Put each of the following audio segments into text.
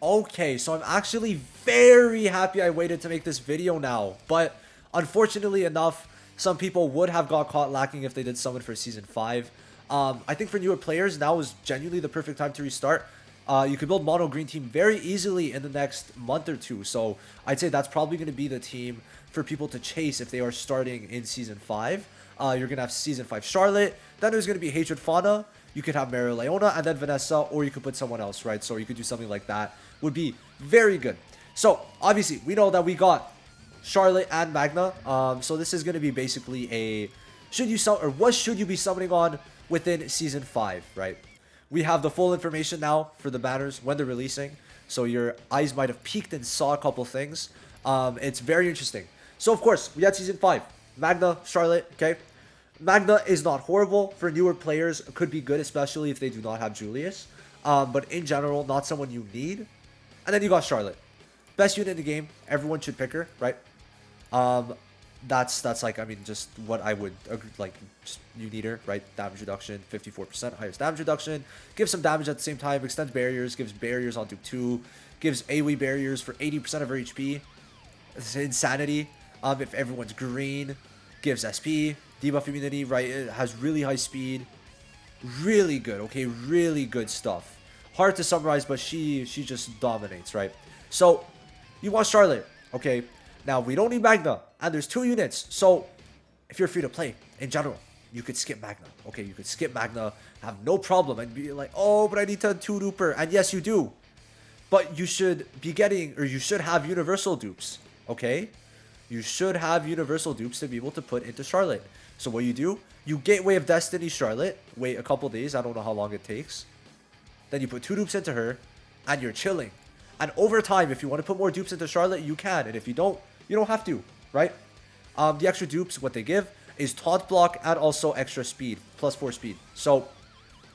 Okay, so I'm actually very happy I waited to make this video now. But unfortunately enough, some people would have got caught lacking if they did summon for Season 5. I think for newer players, now is genuinely the perfect time to restart. You could build mono green team very easily in the next month or two. So I'd say that's probably going to be the team for people to chase if they are starting in Season 5. You're going to have Season 5 Charlotte. Then there's going to be Hatred Fauna. You could have Mary Leona and then Vanessa, or you could put someone else, right? So you could do something like that. Would be very good. So obviously we know that we got Charlotte and Magna. So this is going to be basically a what should you be summoning on within Season 5, right? We have the full information now for the banners when they're releasing. So your eyes might have peeked and saw a couple things. It's very interesting. So of course, we had Season 5. Magna, Charlotte, okay? Magna is not horrible. For newer players, it could be good, especially if they do not have Julius. But in general, not someone you need. And then you got Charlotte. Best unit in the game. Everyone should pick her, right? That's like, I mean, just what I would agree, like, just, you need her, right? Damage reduction, 54%, highest damage reduction. Gives some damage at the same time, extends barriers, gives barriers on Duke 2, gives AoE barriers for 80% of her HP. It's insanity. If everyone's green, gives SP, debuff immunity, right? It has really high speed. Really good, okay? Really good stuff. Hard to summarize, but she just dominates, right? So, you want Charlotte, okay? Now, we don't need Magna, and there's 2 units. So, if you're free to play, in general, you could skip Magna. Okay, you could skip Magna, have no problem, and be like, oh, but I need to 2-dupe her. And yes, you do. But you should be getting, or you should have universal dupes, okay? You should have universal dupes to be able to put into Charlotte. So what you do, you Gateway of Destiny Charlotte, wait a couple days, I don't know how long it takes. Then you put 2 dupes into her, and you're chilling. And over time, if you want to put more dupes into Charlotte, you can. And if you don't have to, right? The extra dupes, what they give is taunt block and also extra speed, +4 speed. So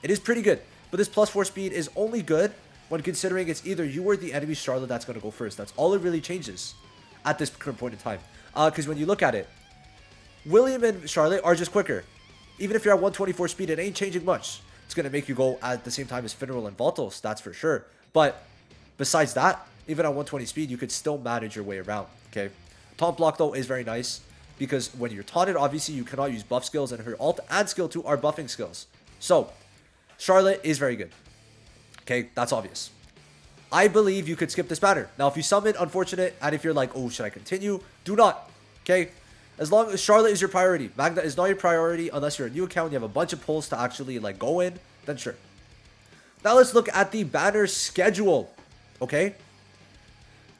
it is pretty good. But this +4 speed is only good when considering it's either you or the enemy Charlotte that's going to go first. That's all it really changes at this current point in time. Because when you look at it, William and Charlotte are just quicker. Even if you're at 124 speed, it ain't changing much. It's going to make you go at the same time as Finral and Valtos, that's for sure. But besides that, even at 120 speed, you could still manage your way around, okay? Taunt block, though, is very nice. Because when you're taunted, obviously, you cannot use buff skills, and her ult and skill 2 are buffing skills. So, Charlotte is very good. Okay, that's obvious. I believe you could skip this banner. Now, if you summon Unfortunate, and if you're like, oh, should I continue? Do not, okay? As long as Charlotte is your priority. Magna is not your priority unless you're a new account, you have a bunch of pulls to actually, like, go in, then sure. Now, let's look at the banner schedule, okay?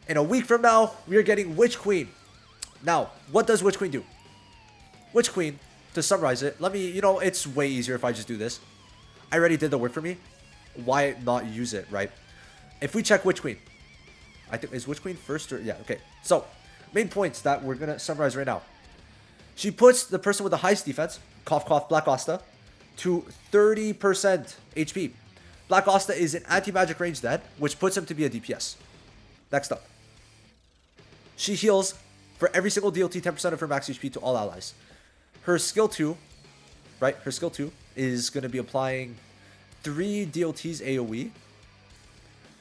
In a week from now, we are getting Witch Queen. Now, what does Witch Queen do? Witch Queen, to summarize it, let me, it's way easier if I just do this. I already did the work for me. Why not use it, right? If we check Witch Queen, I think, is Witch Queen first or, yeah, okay. So, main points that we're going to summarize right now. She puts the person with the highest defense, cough cough, Black Asta, to 30% HP. Black Asta is an anti-magic range dead, which puts him to be a DPS. Next up. She heals for every single DLT 10% of her max HP to all allies. Her skill 2, right? Her skill 2 is going to be applying 3 DLTs AoE.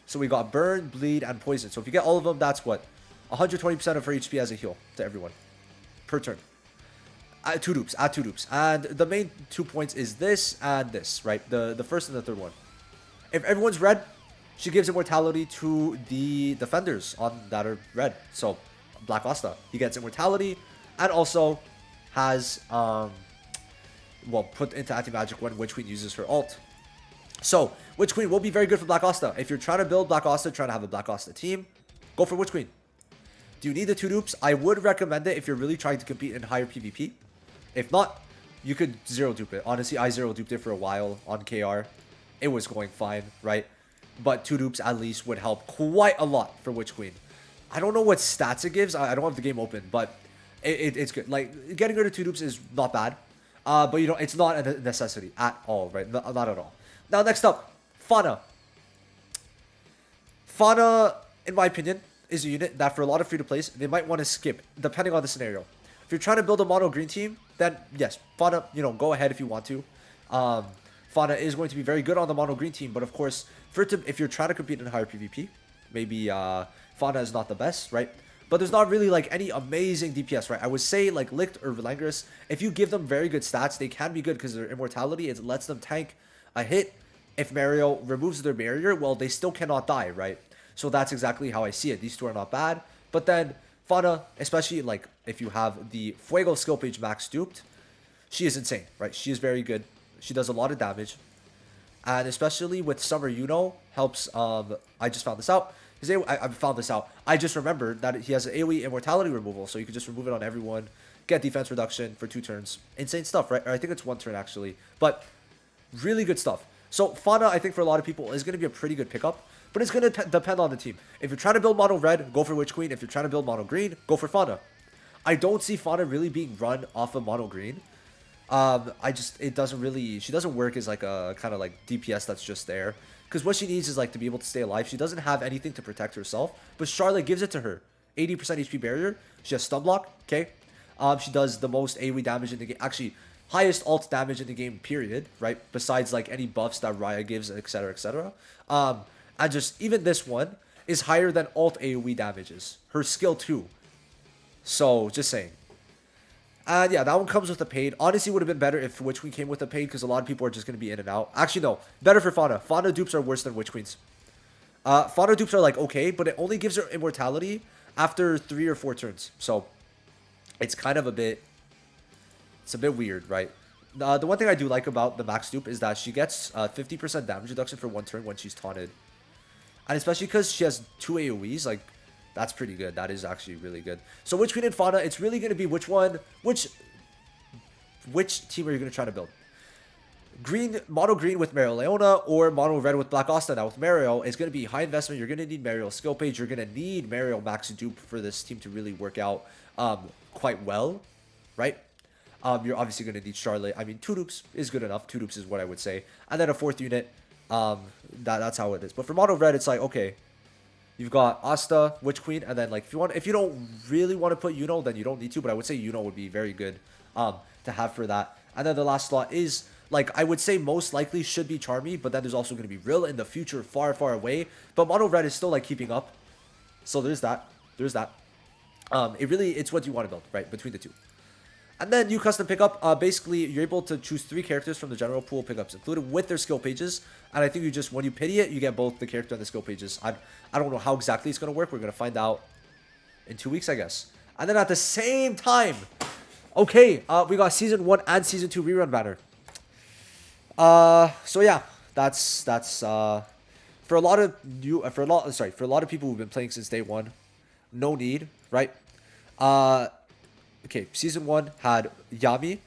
So we got burn, bleed, and poison. So if you get all of them, that's what? 120% of her HP as a heal to everyone per turn. Add 2 dupes. And the main 2 points is this and this, right? The first and the third one. If everyone's red, she gives immortality to the defenders on that are red. So Black Asta, he gets immortality and also has put into anti-magic when Witch Queen uses her ult. So Witch Queen will be very good for Black Asta. If you're trying to build Black Asta, trying to have a Black Asta team, go for Witch Queen. Do you need the 2 dupes? I would recommend it if you're really trying to compete in higher PvP. If not, you could 0 dupe it. Honestly, I 0 duped it for a while on KR. It was going fine, right? But 2 dupes at least would help quite a lot for Witch Queen. I don't know what stats it gives. I don't have the game open, but it's good. Like, getting rid of 2 dupes is not bad. But, it's not a necessity at all, right? Not at all. Now, next up, FANA. FANA, in my opinion, is a unit that for a lot of free-to-plays, they might want to skip, depending on the scenario. If you're trying to build a mono green team, then yes, FANA, go ahead if you want to. FANA is going to be very good on the mono green team, but of course, if you're trying to compete in higher PvP, Maybe Fauna is not the best, right? But there's not really like any amazing DPS, right? I would say like Licht or Relangris, if you give them very good stats, they can be good because their immortality, it lets them tank a hit. If Mario removes their barrier, well, they still cannot die, right? So that's exactly how I see it. These two are not bad. But then Fauna, especially like if you have the Fuego skill page max duped, she is insane, right? She is very good. She does a lot of damage. And especially with Summer Yuno, helps, I just found this out. I found this out. I just remembered that he has an AoE immortality removal, so you can just remove it on everyone, get defense reduction for 2 turns. Insane stuff, right? Or I think it's 1 turn, actually. But really good stuff. So Fauna, I think for a lot of people, is going to be a pretty good pickup. But it's going to depend on the team. If you're trying to build mono red, go for Witch Queen. If you're trying to build mono green, go for Fauna. I don't see Fauna really being run off of mono green. It doesn't really, she doesn't work as like a kind of like DPS that's just there. Because what she needs is like to be able to stay alive. She doesn't have anything to protect herself. But Charlotte gives it to her. 80% HP barrier. She has stun block, okay? She does the most AoE damage in the game. Actually, highest ult damage in the game, period, right? Besides like any buffs that Raya gives, etc, etc. And just, even this one is higher than ult AoE damages. Her skill too. So, just saying. And yeah, that one comes with a paid. Honestly, would have been better if Witch Queen came with a paid because a lot of people are just going to be in and out. Actually, no. Better for Fauna. Fauna dupes are worse than Witch Queens. Fauna dupes are like okay, but it only gives her immortality after 3 or 4 turns. So, it's kind of a bit... It's a bit weird, right? The one thing I do like about the max dupe is that she gets 50% damage reduction for 1 turn when she's taunted. And especially because she has 2 AoEs, like... That's pretty good. That is actually really good. So Witch Queen and Fauna, it's really going to be which team are you going to try to build? Mono green with Mario Leona or mono red with Black Asta. Now with Mario, it's going to be high investment. You're going to need Mario skill page. You're going to need Mario max dupe for this team to really work out quite well, right? You're obviously going to need Charlotte. I mean, 2 dupes is good enough. 2 dupes is what I would say. And then a 4th unit. That's how it is. But for mono red, it's like, okay. You've got Asta, Witch Queen, and then like if you don't really want to put Yuno, then you don't need to. But I would say Yuno would be very good to have for that. And then the last slot is like I would say most likely should be Charmy, but then there's also going to be Rill in the future, far far away. But Mono Red is still like keeping up, so there's that. There's that. It's what you want to build right between the two. And then you custom pickup, basically you're able to choose 3 characters from the general pool pickups included with their skill pages. And I think you just, when you pity it, you get both the character and the skill pages. I don't know how exactly it's going to work. We're going to find out in 2 weeks, I guess. And then at the same time, okay, we got Season 1 and Season 2 rerun banner. So yeah, that's for a lot of people who've been playing since day 1, no need, right? Okay, Season 1 had Yami,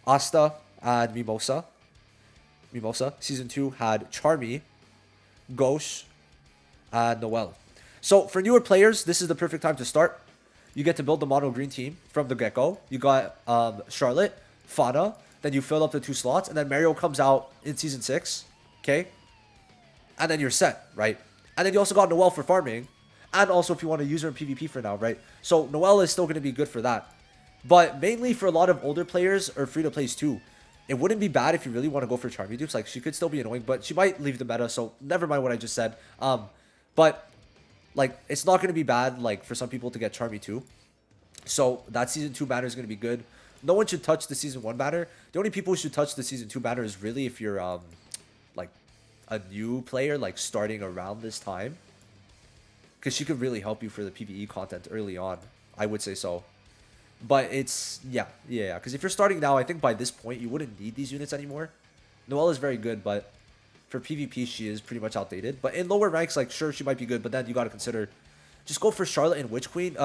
Asta, and Mimosa. Season 2 had Charmy, Ghosh, and Noelle. So for newer players, this is the perfect time to start. You get to build the mono green team from the get-go. You got Charlotte, Fauna, then you fill up the 2 slots, and then Mario comes out in Season 6, okay? And then you're set, right? And then you also got Noelle for farming. And also if you want to use her in PvP for now, right? So Noelle is still going to be good for that. But mainly for a lot of older players or free-to-plays too, it wouldn't be bad if you really want to go for Charmy dupes. Like, she could still be annoying, but she might leave the meta, so never mind what I just said. But, like, it's not going to be bad, like, for some people to get Charmy too. So that Season 2 banner is going to be good. No one should touch the Season 1 banner. The only people who should touch the Season 2 banner is really if you're, like, a new player, like, starting around this time. Because she could really help you for the PvE content early on. I would say so. But it's, yeah. Because if you're starting now, I think by this point, you wouldn't need these units anymore. Noelle is very good, but for PvP, she is pretty much outdated. But in lower ranks, like, sure, she might be good, but then you got to consider, just go for Charlotte and Witch Queen.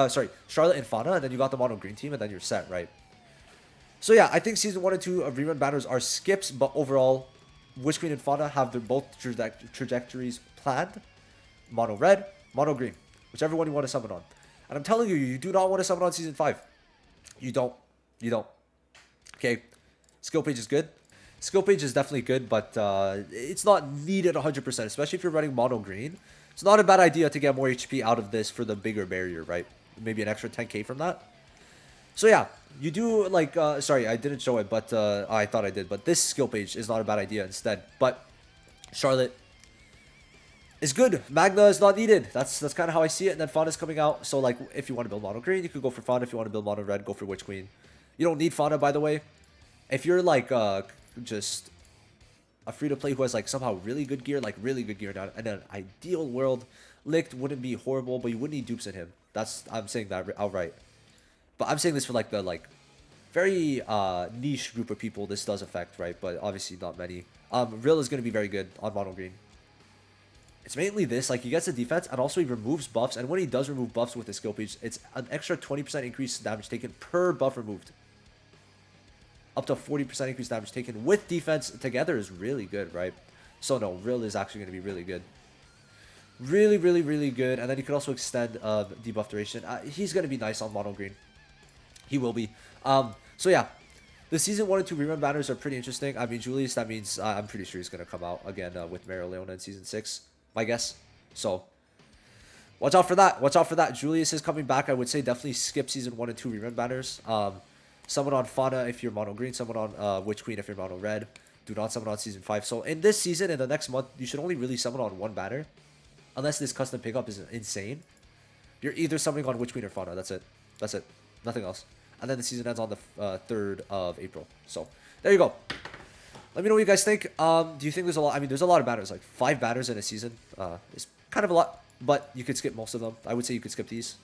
Charlotte and Fauna, and then you got the mono green team, and then you're set, right? So yeah, I think Season 1 and 2 of rerun banners are skips, but overall, Witch Queen and Fauna have their both trajectories planned. Mono red, mono green, whichever one you want to summon on. And I'm telling you, you do not want to summon on Season 5. You don't. Okay, skill page is good. Skill page is definitely good, but it's not needed 100%, especially if you're running mono green. It's not a bad idea to get more HP out of this for the bigger barrier, right? Maybe an extra 10k from that. So yeah, you do like, sorry, I didn't show it, but I thought I did. But this skill page is not a bad idea instead. But Charlotte, is good. Magna is not needed. That's kind of how I see it. And then Fauna is coming out. So like, if you want to build mono green, you could go for Fauna. If you want to build mono red, go for Witch Queen. You don't need Fauna, by the way. If you're like just a free to play who has like somehow really good gear now, in an ideal world, Licht wouldn't be horrible, but you wouldn't need dupes in him. I'm saying that outright. But I'm saying this for like the very niche group of people this does affect, right? But obviously not many. Rill is going to be very good on mono green. It's mainly this, like he gets the defense and also he removes buffs, and when he does remove buffs with his skill page, it's an extra 20% increase in damage taken per buff removed. Up to 40% increased damage taken with defense together is really good, right? So no, Rill is actually going to be really good. Really, really, really good. And then you can also extend debuff duration. He's going to be nice on mono green. He will be. So yeah, the season 1 and 2 rerun banners are pretty interesting. I mean, Julius, that means I'm pretty sure he's going to come out again with Mario Leona in season 6, my guess. So watch out for that. Watch out for that. Julius is coming back. I would say definitely skip season 1 and 2 rerun banners. Someone on Fauna if you're mono green, someone on Witch Queen if you're mono red. Do not summon on season 5. So in this season, in the next month, you should only really summon on one banner. Unless this custom pickup is insane. You're either summoning on Witch Queen or Fauna. That's it. That's it. Nothing else. And then the season ends on the 3rd of April. So there you go. Let me know what you guys think. Do you think there's a lot? I mean, there's a lot of banners. Like 5 banners in a season is kind of a lot. But you could skip most of them. I would say you could skip these.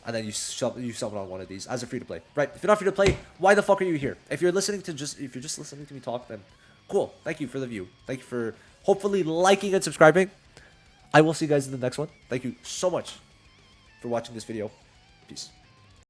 And then you summon on one of these as a free to play, right? If you're not free to play, why the fuck are you here? If you're just listening to me talk, then cool. Thank you for the view. Thank you for hopefully liking and subscribing. I will see you guys in the next one. Thank you so much for watching this video. Peace.